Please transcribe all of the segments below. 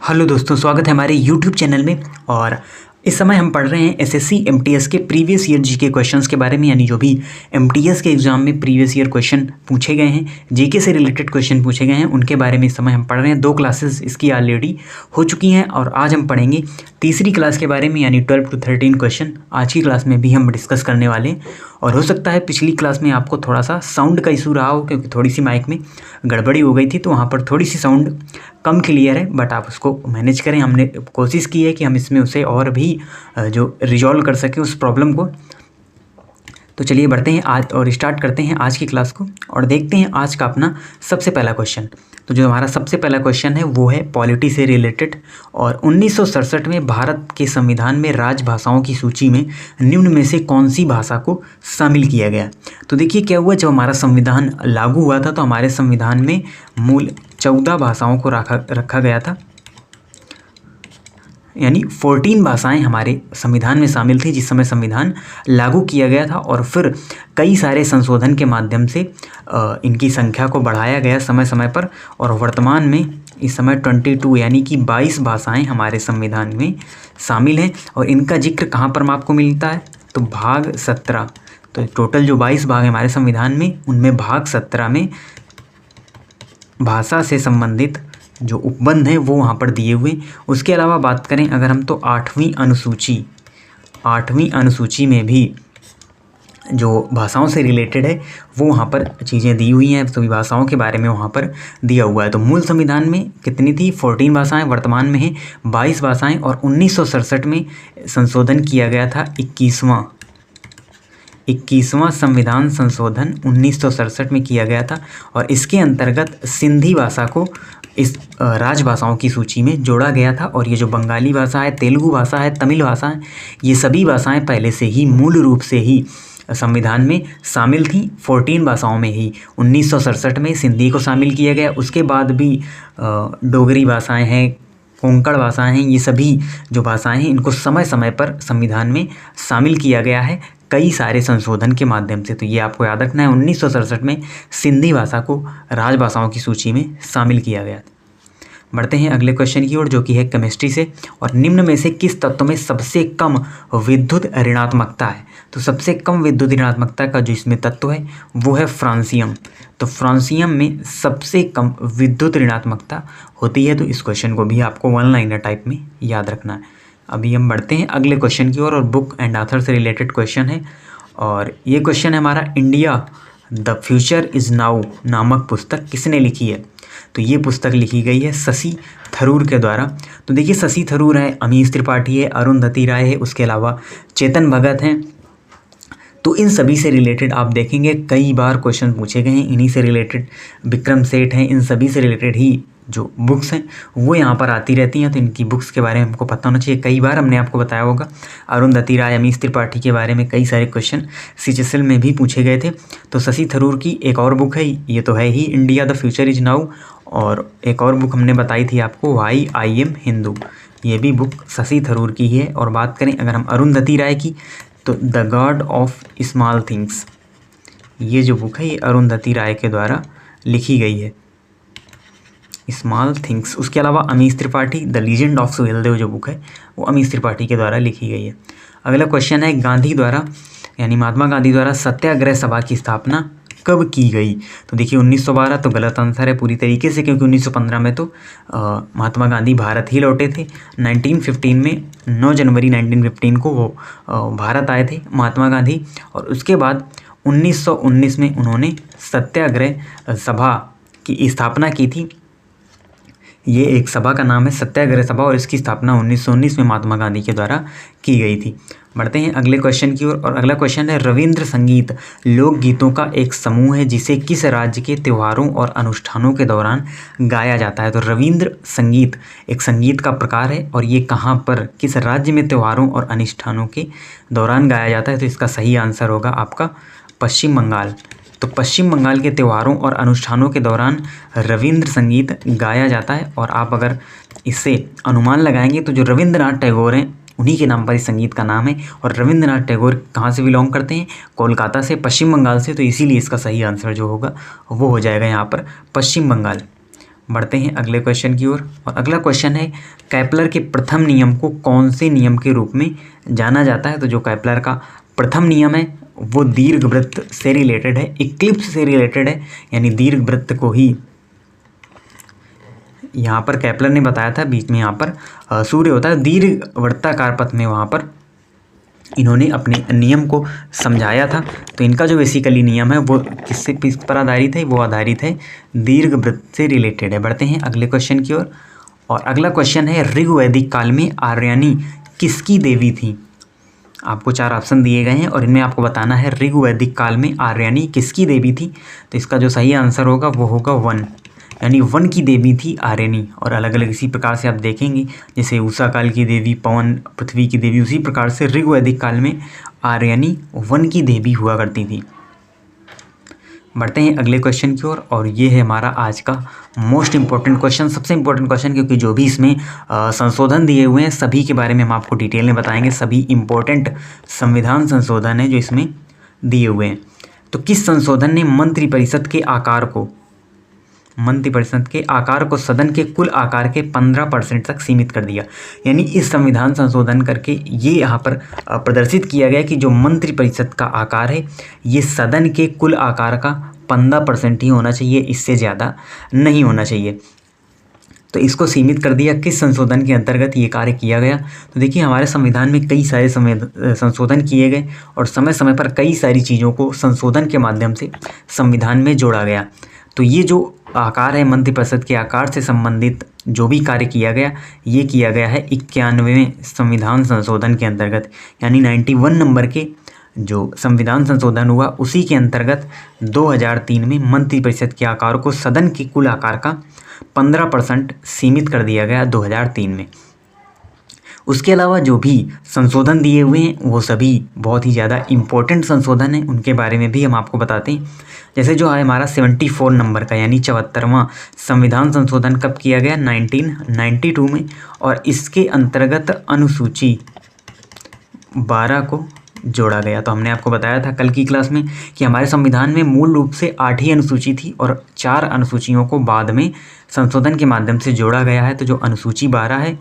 Hello दोस्तों, स्वागत है हमारे यूट्यूब चैनल में। और इस समय हम पढ़ रहे हैं एसएससी एमटीएस के प्रीवियस ईयर जीके क्वेश्चंस के बारे में, यानी जो भी एमटीएस के एग्जाम में प्रीवियस ईयर क्वेश्चन पूछे गए हैं, जीके से रिलेटेड क्वेश्चन पूछे गए हैं, उनके बारे में इस समय हम पढ़ रहे हैं। 2 क्लासेस इसकी ऑलरेडी हो चुकी हैं और आज हम पढ़ेंगे तीसरी क्लास के बारे में, यानी 12 to 13 क्वेश्चन आज की क्लास में भी हम डिस्कस करने वाले हैं। और हो सकता है पिछली क्लास में आपको थोड़ा सा साउंड का इशू रहा हो, क्योंकि थोड़ी सी माइक में गड़बड़ी हो गई थी, तो वहाँ पर थोड़ी सी साउंड कम क्लियर है, बट आप उसको मैनेज करें। हमने कोशिश की है कि हम इसमें उसे और भी जो रिजॉल्व कर सकें उस प्रॉब्लम को। तो चलिए बढ़ते हैं आज और स्टार्ट करते हैं आज की क्लास को और देखते हैं आज का अपना सबसे पहला क्वेश्चन। तो जो हमारा सबसे पहला क्वेश्चन है वो है पॉलिटी से रिलेटेड। और 1967 में भारत के संविधान में राजभाषाओं की सूची में निम्न में से कौन सी भाषा को शामिल किया गया। तो देखिए क्या हुआ, जब हमारा संविधान लागू हुआ था तो हमारे संविधान में मूल 14 भाषाओं को रखा गया था, यानी 14 भाषाएं हमारे संविधान में शामिल थी जिस समय संविधान लागू किया गया था। और फिर कई सारे संशोधन के माध्यम से इनकी संख्या को बढ़ाया गया समय समय पर, और वर्तमान में इस समय 22 यानी कि 22 भाषाएं हमारे संविधान में शामिल हैं। और इनका जिक्र कहाँ पर आपको मिलता है, तो भाग 17। तो टोटल जो 22 भाग हैं हमारे संविधान में, उनमें भाग 17 में भाषा से संबंधित जो उपबंध हैं वो वहाँ पर दिए हुए। उसके अलावा बात करें अगर हम, तो 8वीं अनुसूची में भी जो भाषाओं से रिलेटेड है वो वहाँ पर चीज़ें दी हुई हैं, सभी भाषाओं के बारे में वहाँ पर दिया हुआ है। तो मूल संविधान में कितनी थी, 14 भाषाएं, वर्तमान में है 22 भाषाएं। और 1967 में संशोधन किया गया था 21वां संविधान संशोधन 1967 में किया गया था। और इसके अंतर्गत सिंधी भाषा को इस राजभाषाओं की सूची में जोड़ा गया था। और ये जो बंगाली भाषा है, तेलुगु भाषा है, तमिल भाषा है, ये सभी भाषाएं पहले से ही मूल रूप से ही संविधान में शामिल थी। 14 भाषाओं में ही 1967 में सिंधी को शामिल किया गया। उसके बाद भी डोगरी भाषाएं हैं, कोंकण भाषाएं हैं, ये सभी जो भाषाएं हैं इनको समय समय पर संविधान में शामिल किया गया है कई सारे संशोधन के माध्यम से। तो ये आपको याद रखना है, 1967 में सिंधी भाषा को राजभाषाओं की सूची में शामिल किया गया। बढ़ते हैं अगले क्वेश्चन की ओर, जो कि है केमिस्ट्री से। और निम्न में से किस तत्व में सबसे कम विद्युत ऋणात्मकता है। तो सबसे कम विद्युत ऋणात्मकता का जो इसमें तत्व है वो है फ्रांसियम। तो फ्रांसियम में सबसे कम विद्युत ऋणात्मकता होती है। तो इस क्वेश्चन को भी आपको 1 लाइनर टाइप में याद रखना है। अभी हम बढ़ते हैं अगले क्वेश्चन की ओर, और बुक एंड ऑथर से रिलेटेड क्वेश्चन है। और ये क्वेश्चन है हमारा, India the future is now नामक पुस्तक किसने लिखी है। तो ये पुस्तक लिखी गई है शशि थरूर के द्वारा। तो देखिए शशि थरूर है, अमीश त्रिपाठी है, अरुंधति राय है, उसके अलावा चेतन भगत हैं। तो इन सभी से रिलेटेड आप देखेंगे कई बार क्वेश्चन पूछे गए हैं, इन्हीं से रिलेटेड विक्रम सेठ हैं, इन सभी से रिलेटेड ही जो बुक्स हैं वो यहाँ पर आती रहती हैं। तो इनकी बुक्स के बारे में हमको पता होना चाहिए। कई बार हमने आपको बताया होगा, अरुंधति राय, अमीश त्रिपाठी के बारे में कई सारे क्वेश्चन CHSL में भी पूछे गए थे। तो शशि थरूर की एक और बुक है, ये तो है ही, India the future is now. और एक और बुक हमने बताई थी आपको, व्हाई आई एम हिंदू, ये भी बुक शशि थरूर की है। और बात करें अगर हम अरुंधति राय की, तो the God of small things, ये जो बुक है ये अरुंधति राय के द्वारा लिखी गई है, स्मॉल थिंग्स। उसके अलावा Amish Tripathi, the legend of Suheldev जो बुक है वो अमीश त्रिपाठी के द्वारा लिखी गई है। अगला क्वेश्चन है, गांधी द्वारा यानी महात्मा गांधी द्वारा सत्याग्रह सभा की स्थापना कब की गई। तो देखिए 1912 तो गलत आंसर है पूरी तरीके से, क्योंकि 1915 में तो महात्मा गांधी भारत ही लौटे थे। 1915 में 9 जनवरी 1915 को वो भारत आए थे महात्मा गांधी। और उसके बाद 1919 में उन्होंने सत्याग्रह सभा की स्थापना की थी। ये एक सभा का नाम है सत्याग्रह सभा, और इसकी स्थापना 1919 में महात्मा गांधी के द्वारा की गई थी। बढ़ते हैं अगले क्वेश्चन की ओर, और अगला क्वेश्चन है, रविंद्र संगीत लोकगीतों का एक समूह है जिसे किस राज्य के त्योहारों और अनुष्ठानों के दौरान गाया जाता है। तो रविंद्र संगीत एक संगीत का प्रकार है, और ये कहाँ पर, किस राज्य में त्योहारों और अनुष्ठानों के दौरान गाया जाता है। तो इसका सही आंसर होगा आपका पश्चिम बंगाल। तो पश्चिम बंगाल के त्योहारों और अनुष्ठानों के दौरान रविंद्र संगीत गाया जाता है। और आप अगर इससे अनुमान लगाएंगे तो जो रविंद्रनाथ टैगोर हैं उन्हीं के नाम पर इस संगीत का नाम है। और रविंद्रनाथ टैगोर कहाँ से बिलोंग करते हैं, कोलकाता से, पश्चिम बंगाल से। तो इसीलिए इसका सही आंसर जो होगा वो हो जाएगा यहाँ पर पश्चिम बंगाल। बढ़ते हैं अगले क्वेश्चन की ओर। और अगला क्वेश्चन है केपलर के प्रथम नियम को कौन से नियम के रूप में जाना जाता है। तो जो केपलर का प्रथम नियम है वो दीर्घवृत्त से रिलेटेड है, इक्लिप्स से रिलेटेड है, यानी दीर्घवृत्त को ही यहाँ पर केपलर ने बताया था। बीच में यहाँ पर सूर्य होता है, दीर्घवृत्ताकार पथ में वहाँ पर इन्होंने अपने नियम को समझाया था। तो इनका जो बेसिकली नियम है वो किससे पर आधारित है, वो आधारित है दीर्घवृत्त से रिलेटेड है। बढ़ते हैं अगले क्वेश्चन की ओर। और अगला क्वेश्चन है ऋग्वैदिक काल में आर्यानी किसकी देवी थी। आपको 4 ऑप्शन दिए गए हैं और इनमें आपको बताना है ऋग्वैदिक काल में आर्यानी किसकी देवी थी। तो इसका जो सही आंसर होगा वो होगा वन, यानी वन की देवी थी आर्यनी। और अलग अलग इसी प्रकार से आप देखेंगे, जैसे उषा काल की देवी पवन, पृथ्वी की देवी, उसी प्रकार से ऋग्वैदिक काल में आर्यनी वन की देवी हुआ करती थी। बढ़ते हैं अगले क्वेश्चन की ओर। और ये है हमारा आज का मोस्ट इम्पॉर्टेंट क्वेश्चन, सबसे इम्पोर्टेंट क्वेश्चन, क्योंकि जो भी इसमें संशोधन दिए हुए हैं सभी के बारे में हम आपको डिटेल में बताएंगे। सभी इम्पोर्टेंट संविधान संशोधन है जो इसमें दिए हुए हैं। तो किस संशोधन ने मंत्रिपरिषद के आकार को सदन के कुल आकार के 15% तक सीमित कर दिया। यानी इस संविधान संशोधन करके ये यहाँ पर प्रदर्शित किया गया कि जो मंत्रिपरिषद का आकार है ये सदन के कुल आकार का 15% ही होना चाहिए, इससे ज़्यादा नहीं होना चाहिए। तो इसको सीमित कर दिया। किस संशोधन के अंतर्गत ये कार्य किया गया। तो देखिए हमारे संविधान में कई सारे संशोधन किए गए और समय समय पर कई सारी चीज़ों को संशोधन के माध्यम से संविधान में जोड़ा गया। तो ये जो आकार है मंत्रिपरिषद के आकार से संबंधित जो भी कार्य किया गया, ये किया गया है 91वें संविधान संशोधन के अंतर्गत, यानी 91 नंबर के जो संविधान संशोधन हुआ उसी के अंतर्गत 2003 में मंत्रिपरिषद के आकार को सदन के कुल आकार का 15% सीमित कर दिया गया 2003 में। उसके अलावा जो भी संशोधन दिए हुए हैं वो सभी बहुत ही ज़्यादा इम्पोर्टेंट संशोधन हैं, उनके बारे में भी हम आपको बताते हैं। जैसे जो है हमारा 74 नंबर का यानी 74वां संविधान संशोधन कब किया गया, 1992 में। और इसके अंतर्गत अनुसूची 12 को जोड़ा गया। तो हमने आपको बताया था कल की क्लास में कि हमारे संविधान में मूल रूप से 8 ही अनुसूची थी और 4 अनुसूचियों को बाद में संशोधन के माध्यम से जोड़ा गया है। तो जो अनुसूची 12 है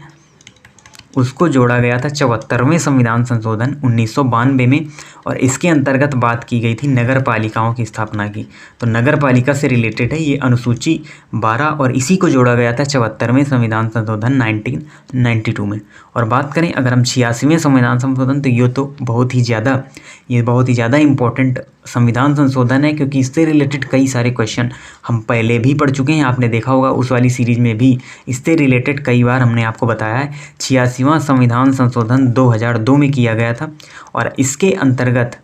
उसको जोड़ा गया था 74वें संविधान संशोधन 1992 में। और इसके अंतर्गत बात की गई थी नगर पालिकाओं की स्थापना की। तो नगर पालिका से रिलेटेड है ये अनुसूची 12 और इसी को जोड़ा गया था 74वें संविधान संशोधन 1992 में। और बात करें अगर हम 86वें संविधान संशोधन, तो ये तो बहुत ही ज़्यादा इम्पोर्टेंट संविधान संशोधन है, क्योंकि इससे रिलेटेड कई सारे क्वेश्चन हम पहले भी पढ़ चुके हैं। आपने देखा होगा उस वाली सीरीज में भी इससे रिलेटेड कई बार हमने आपको बताया है। 86वां संविधान संशोधन 2002 में किया गया था और इसके अंतर्गत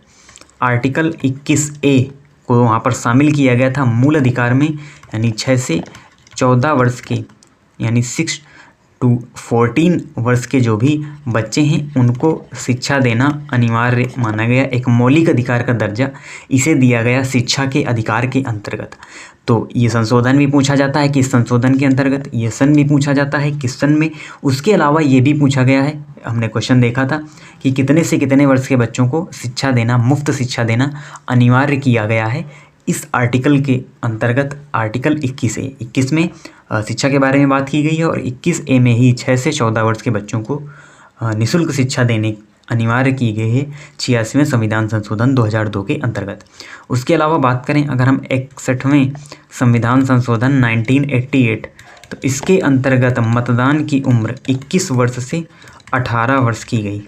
आर्टिकल 21A को वहाँ पर शामिल किया गया था मूल अधिकार में, यानी 6 से 14 वर्ष के यानी 6 to 14 वर्ष के जो भी बच्चे हैं उनको शिक्षा देना अनिवार्य माना गया। एक मौलिक अधिकार का दर्जा इसे दिया गया शिक्षा के अधिकार के अंतर्गत। तो ये संशोधन भी पूछा जाता है किस संशोधन के अंतर्गत, ये सन भी पूछा जाता है किस सन में। उसके अलावा ये भी पूछा गया है, हमने क्वेश्चन देखा था कि कितने से कितने वर्ष के बच्चों को शिक्षा देना, मुफ्त शिक्षा देना अनिवार्य किया गया है इस आर्टिकल के अंतर्गत। आर्टिकल 21 में शिक्षा के बारे में बात की गई है और 21A में ही 6 से 14 वर्ष के बच्चों को निःशुल्क शिक्षा देने अनिवार्य की गई है 86वें संविधान संशोधन 2002 के अंतर्गत। उसके अलावा बात करें अगर हम 61वें संविधान संशोधन 1988, तो इसके अंतर्गत मतदान की उम्र 21 वर्ष से 18 वर्ष की गई।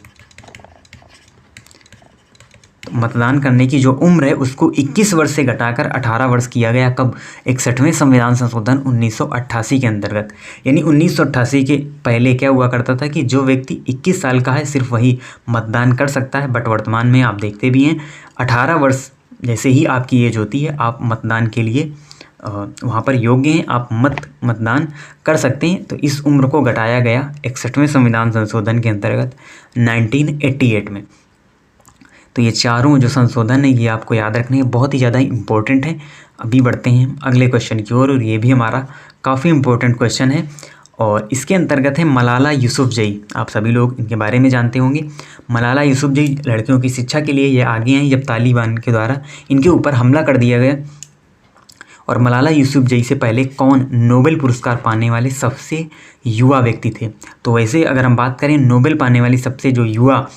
मतदान करने की जो उम्र है उसको 21 वर्ष से घटाकर 18 वर्ष किया गया। कब? 61वें संविधान संशोधन 1988 के अंतर्गत। यानी 1988 के पहले क्या हुआ करता था कि जो व्यक्ति 21 साल का है सिर्फ वही मतदान कर सकता है, बट वर्तमान में आप देखते भी हैं 18 वर्ष जैसे ही आपकी एज होती है आप मतदान के लिए वहाँ पर योग्य हैं, आप मतदान कर सकते हैं। तो इस उम्र को घटाया गया 61वें संविधान संशोधन के अंतर्गत 1988 में। तो ये चारों जो संशोधन है ये आपको याद रखने हैं, बहुत ही ज़्यादा इम्पोर्टेंट है। अभी बढ़ते हैं अगले क्वेश्चन की ओर और ये भी हमारा काफ़ी इम्पोर्टेंट क्वेश्चन है और इसके अंतर्गत है मलाला यूसुफजई। आप सभी लोग इनके बारे में जानते होंगे। मलाला यूसुफजई लड़कियों की शिक्षा के लिए ये आगे हैं जब तालिबान के द्वारा इनके ऊपर हमला कर दिया गया और मलाला यूसुफजई से पहले कौन नोबेल पुरस्कार पाने वाले सबसे युवा व्यक्ति थे? तो वैसे अगर हम बात करें नोबेल पाने वाली सबसे जो युवा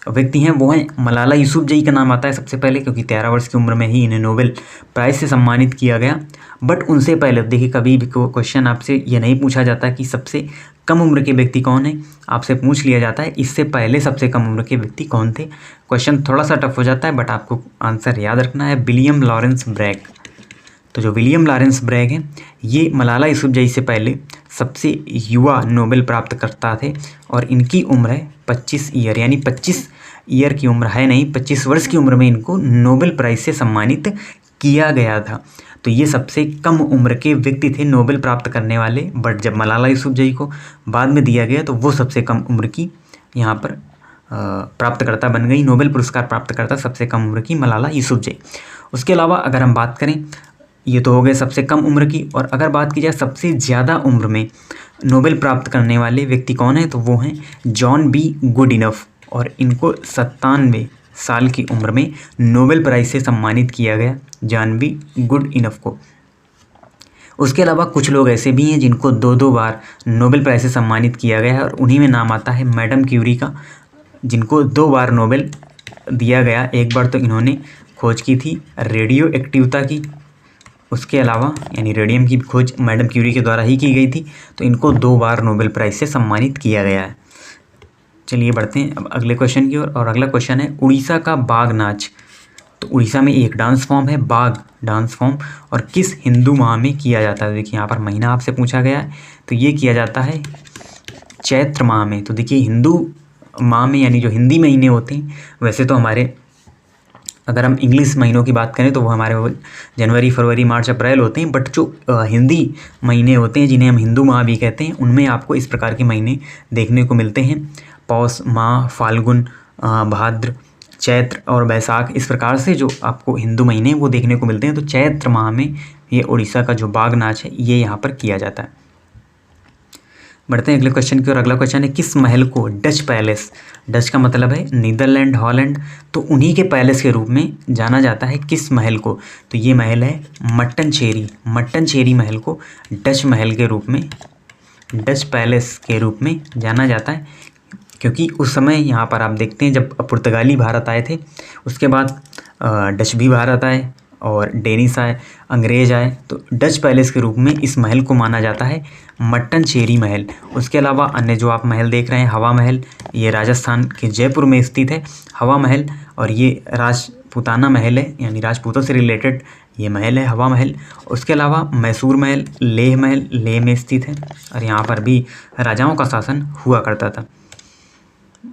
व्यक्ति हैं वो हैं मलाला यूसुफजई का नाम आता है सबसे पहले, क्योंकि 13 वर्ष की उम्र में ही इन्हें नोबेल प्राइज़ से सम्मानित किया गया। बट उनसे पहले देखिए, कभी भी क्वेश्चन आपसे ये नहीं पूछा जाता कि सबसे कम उम्र के व्यक्ति कौन है, आपसे पूछ लिया जाता है इससे पहले सबसे कम उम्र के व्यक्ति कौन थे। क्वेश्चन थोड़ा सा टफ हो जाता है बट आपको आंसर याद रखना है, विलियम लॉरेंस ब्रैग। तो जो विलियम लॉरेंस ब्रैग हैं ये मलाला यूसुफजई से पहले सबसे युवा नोबेल प्राप्तकर्ता थे और इनकी उम्र है 25 ईयर, यानी 25 ईयर की उम्र है नहीं, 25 वर्ष की उम्र में इनको नोबेल प्राइज़ से सम्मानित किया गया था। तो ये सबसे कम उम्र के व्यक्ति थे नोबेल प्राप्त करने वाले। बट जब मलाला यूसुफजई को बाद में दिया गया तो वो सबसे कम उम्र की यहाँ पर प्राप्तकर्ता बन गई, नोबेल पुरस्कार प्राप्तकर्ता सबसे कम उम्र की मलाला यूसुफजई। उसके अलावा अगर हम बात करें, ये तो हो गए सबसे कम उम्र की, और अगर बात की जाए सबसे ज़्यादा उम्र में नोबेल प्राप्त करने वाले व्यक्ति कौन है तो वो हैं जॉन बी गुडइनफ, और इनको 97 साल की उम्र में नोबेल प्राइज़ से सम्मानित किया गया, जॉन बी गुडइनफ को। उसके अलावा कुछ लोग ऐसे भी हैं जिनको 2-2 बार नोबेल प्राइज़ से सम्मानित किया गया है, और उन्हीं में नाम आता है मैडम क्यूरी का, जिनको 2 बार नोबेल दिया गया। एक बार तो इन्होंने खोज की थी रेडियो एक्टिविटी की, उसके अलावा यानी रेडियम की खोज मैडम क्यूरी के द्वारा ही की गई थी, तो इनको 2 बार नोबेल प्राइज़ से सम्मानित किया गया है। चलिए बढ़ते हैं अब अगले क्वेश्चन की ओर, और अगला क्वेश्चन है उड़ीसा का बाघ नाच। तो उड़ीसा में एक डांस फॉर्म है बाघ डांस फॉर्म, और किस हिंदू माह में किया जाता है? देखिए यहाँ पर महीना आपसे पूछा गया है, तो ये किया जाता है चैत्र माह में। तो देखिए हिंदू माह में यानी जो हिंदी महीने होते हैं, वैसे तो हमारे अगर हम इंग्लिश महीनों की बात करें तो वो हमारे जनवरी, फरवरी, मार्च, अप्रैल होते हैं, बट जो हिंदी महीने होते हैं जिन्हें हम हिंदू माह भी कहते हैं, उनमें आपको इस प्रकार के महीने देखने को मिलते हैं। पौष माह, फाल्गुन, भाद्र, चैत्र और बैसाख, इस प्रकार से जो आपको हिंदू महीने वो देखने को मिलते हैं। तो चैत्र माह में ये उड़ीसा का जो बाघ नाच है ये यहाँ पर किया जाता है। बढ़ते हैं अगले क्वेश्चन की ओर। अगला क्वेश्चन है किस महल को डच पैलेस, डच का मतलब है नीदरलैंड, हॉलैंड, तो उन्हीं के पैलेस के रूप में जाना जाता है किस महल को? तो ये महल है मट्टनचेरी महल को डच महल के रूप में, डच पैलेस के रूप में जाना जाता है, क्योंकि उस समय यहाँ पर आप देखते हैं जब पुर्तगाली भारत आए थे, उसके बाद डच भी भारत आए और डेनिश आए, अंग्रेज आए, तो डच पैलेस के रूप में इस महल को माना जाता है मट्टनचेरी महल। उसके अलावा अन्य जो आप महल देख रहे हैं, हवा महल, ये राजस्थान के जयपुर में स्थित है हवा महल, और ये राजपूताना महल है, यानी राजपूतों से रिलेटेड ये महल है हवा महल। उसके अलावा मैसूर महल लेह में स्थित है, और यहाँ पर भी राजाओं का शासन हुआ करता था।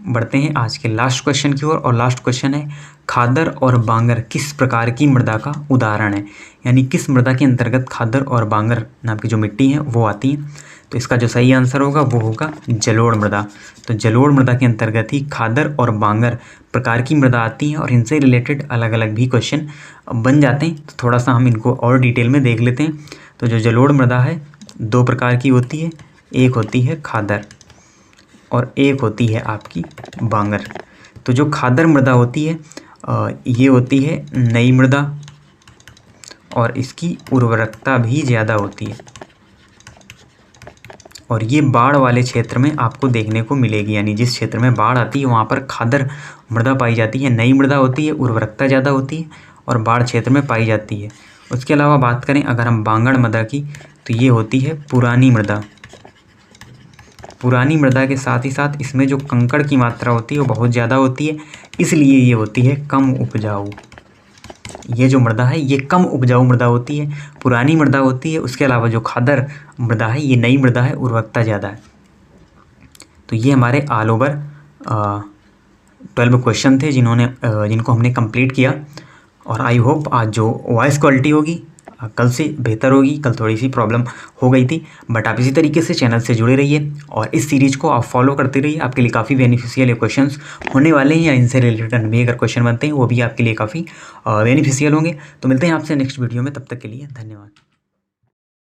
बढ़ते हैं आज के लास्ट क्वेश्चन की ओर, और लास्ट क्वेश्चन है खादर और बांगर किस प्रकार की मृदा का उदाहरण है? यानी किस मृदा के अंतर्गत खादर और बांगर नाम की जो मिट्टी है वो आती है? तो इसका जो सही आंसर होगा वो होगा जलोढ़ मृदा। तो जलोढ़ मृदा के अंतर्गत ही खादर और बांगर प्रकार की मृदा आती हैं, और इनसे रिलेटेड अलग अलग भी क्वेश्चन बन जाते हैं। तो थोड़ा सा हम इनको और डिटेल में देख लेते हैं। तो जो जलोढ़ मृदा है 2 प्रकार की होती है, एक होती है खादर और एक होती है आपकी बांगर। तो जो खादर मृदा होती है ये होती है नई मृदा, और इसकी उर्वरकता भी ज़्यादा होती है, और ये बाढ़ वाले क्षेत्र में आपको देखने को मिलेगी, यानी जिस क्षेत्र में बाढ़ आती है वहाँ पर खादर मृदा पाई जाती है। नई मृदा होती है, उर्वरकता ज़्यादा होती है और बाढ़ क्षेत्र में पाई जाती है। उसके अलावा बात करें अगर हम बांगर मृदा की, तो ये होती है पुरानी मृदा। पुरानी मृदा के साथ ही साथ इसमें जो कंकड़ की मात्रा होती है वो बहुत ज़्यादा होती है, इसलिए ये होती है कम उपजाऊ। ये जो मृदा है ये कम उपजाऊ मृदा होती है, पुरानी मृदा होती है। उसके अलावा जो खादर मृदा है ये नई मृदा है, उर्वरकता ज़्यादा है। तो ये हमारे ऑल ओवर 12 क्वेश्चन थे जिनको हमने कंप्लीट किया, और आई होप आज जो वॉइस क्वालिटी होगी कल से बेहतर होगी। कल थोड़ी सी प्रॉब्लम हो गई थी, बट आप इसी तरीके से चैनल से जुड़े रहिए और इस सीरीज़ को आप फॉलो करते रहिए। आपके लिए काफ़ी बेनिफिशियल क्वेश्चंस होने वाले हैं, या इनसे रिलेटेड भी अगर क्वेश्चन बनते हैं वो भी आपके लिए काफ़ी बेनिफिशियल होंगे। तो मिलते हैं आपसे नेक्स्ट वीडियो में, तब तक के लिए धन्यवाद।